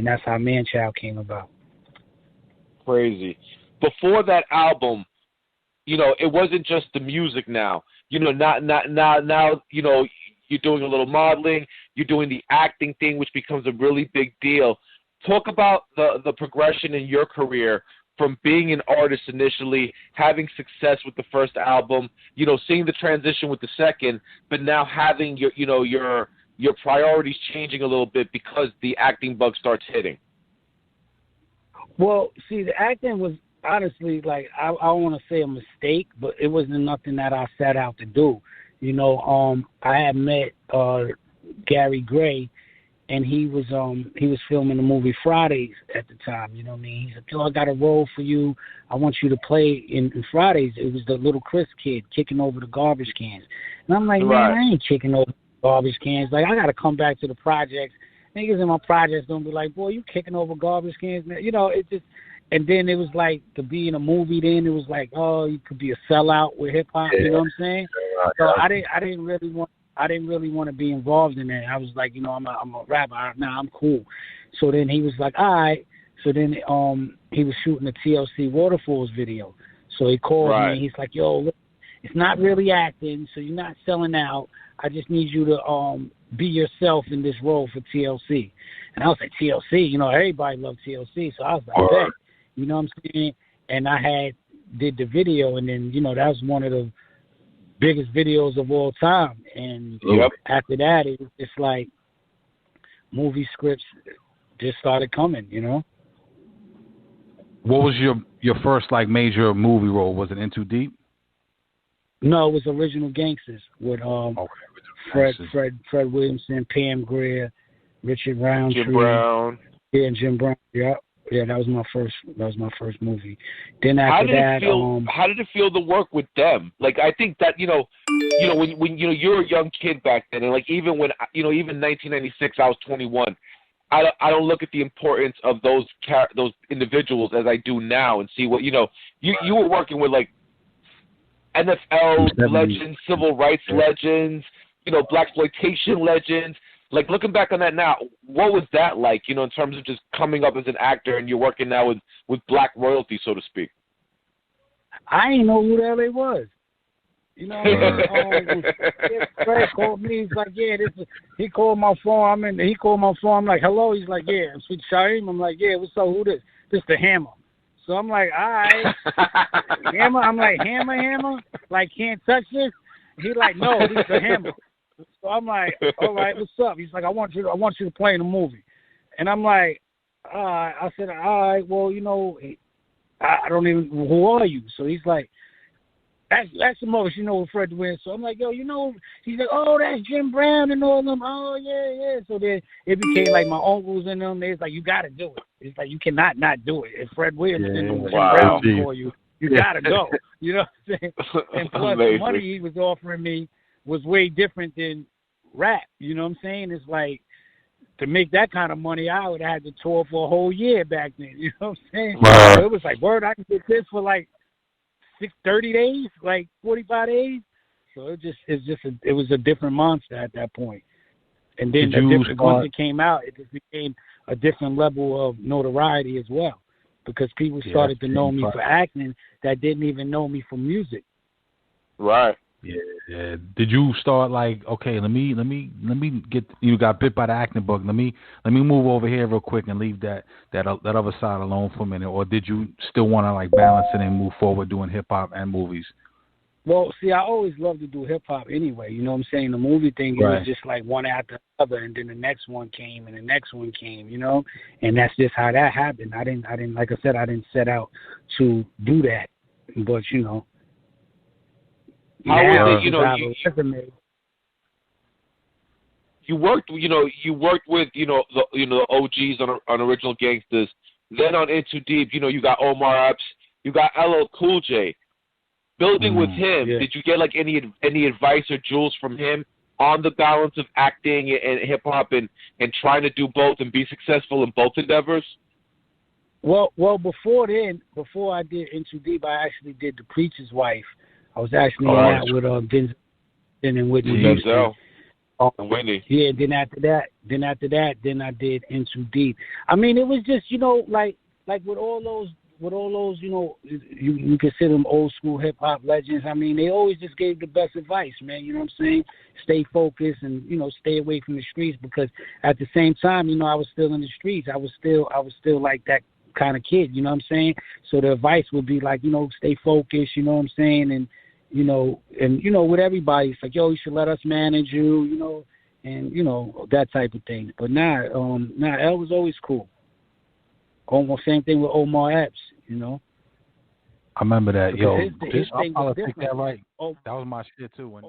that's how Man Child came about. Crazy. Before that album, it wasn't just the music now. Now, you're doing a little modeling, you're doing the acting thing, which becomes a really big deal. Talk about the progression in your career from being an artist initially, having success with the first album, seeing the transition with the second, but now having your priorities changing a little bit because the acting bug starts hitting. Well, see, the acting was honestly, like, I don't want to say a mistake, but it wasn't nothing that I set out to do. I had met Gary Gray, and he was filming the movie Fridays at the time. You know what I mean? He said, "Yo, I got a role for you. I want you to play in Fridays." It was the little Chris kid kicking over the garbage cans, and I'm like, man, I ain't kicking over garbage cans. Like, I got to come back to the projects. Niggas in my projects gonna be like, boy, you kicking over garbage cans, man. It just. And then it was like, to be in a movie, then it was like, oh, you could be a sellout with hip hop. You know what I'm saying? So I didn't really want to be involved in that. I was like, I'm a rapper. Nah, I'm cool. So then he was like, all right. So then he was shooting the TLC Waterfalls video. So he called me and he's like, yo, look, it's not really acting, so you're not selling out. I just need you to be yourself in this role for TLC. And I was like, TLC? Everybody loved TLC. So I was like, hey. You know what I'm saying? And I did the video, and then, that was one of the biggest videos of all time. And after that, it was just like movie scripts just started coming, What was your first, like, major movie role? Was it In Too Deep? No, it was Original Gangsters with Fred Williamson, Pam Grier, Richard Roundtree. Jim Brown. Yeah, and Jim Brown, Yeah, that was my first moveve. Then after how did it feel to work with them? Like, I think that when you're a young kid back then, and like even when even 1996, I was 21. I don't look at the importance of those individuals as I do now, and see what you were working with, like NFL legends, civil rights legends, blaxploitation legends. Like, looking back on that now, what was that like, in terms of just coming up as an actor, and you're working now with black royalty, so to speak? I didn't know who the hell they was. Fred called me. He's like, yeah, he called my phone. I'm like, hello. He's like, yeah, I'm Sweet Shyheim. I'm like, yeah, what's up? Who this? This the Hammer. So I'm like, all right. Hammer? I'm like, Hammer? Like, can't touch this? He like, no, this the Hammer. So I'm like, all right, what's up? He's like, I want you to play in the movie. And I'm like, all right. I said, all right, well, I don't even, who are you? So he's like, that's the most, Fred Wynn. So I'm like, yo, he's like, oh, that's Jim Brown and all them. Oh, yeah. So then it became like my uncles and them. It's like, you got to do it. It's like, you cannot not do it. If Fred Williams and Jim Brown before you got to go. You know what I'm saying? And plus, the money he was offering me was way different than rap. You know what I'm saying? It's like, to make that kind of money, I would have had to tour for a whole year back then. You know what I'm saying? Right. So it was like, word, I can get this for like 30 days, like 45 days. So it was a different monster at that point. And then once it came out, it just became a different level of notoriety as well, because people started to know me for acting that didn't even know me for music. Right. Yeah. Did you start like, okay, let me get, you got bit by the acting bug. Let me move over here real quick and leave that other side alone for a minute, or did you still want to like balance it and move forward doing hip hop and movies? Well, see, I always loved to do hip hop anyway. You know what I'm saying? The movie thing, it was just like one after the other, and then the next one came, and the next one came. And that's just how that happened. I didn't, like I said, I didn't set out to do that, but How was it? You worked with the OGs on Original Gangsters. Then on In Too Deep, you got Omar Epps, you got LL Cool J. Building with him, did you get like any advice or jewels from him on the balance of acting and hip hop and trying to do both and be successful in both endeavors? Well, before I did In Too Deep, I actually did The Preacher's Wife. I was actually in that with Denzel and Whitney Houston. And Whitney. Yeah, then after that, I did In Too Deep. I mean, it was just, like with all those, you consider them old school hip hop legends. I mean, they always just gave the best advice, man. You know what I'm saying? Stay focused and stay away from the streets, because at the same time, I was still in the streets. I was still like that kind of kid. You know what I'm saying? So the advice would be like, stay focused. You know what I'm saying? And with everybody, it's like, yo, you should let us manage you. And that type of thing. But L was always cool. Almost same thing with Omar Epps, I remember that. Because I'll take that right. Oh, that was my shit too. When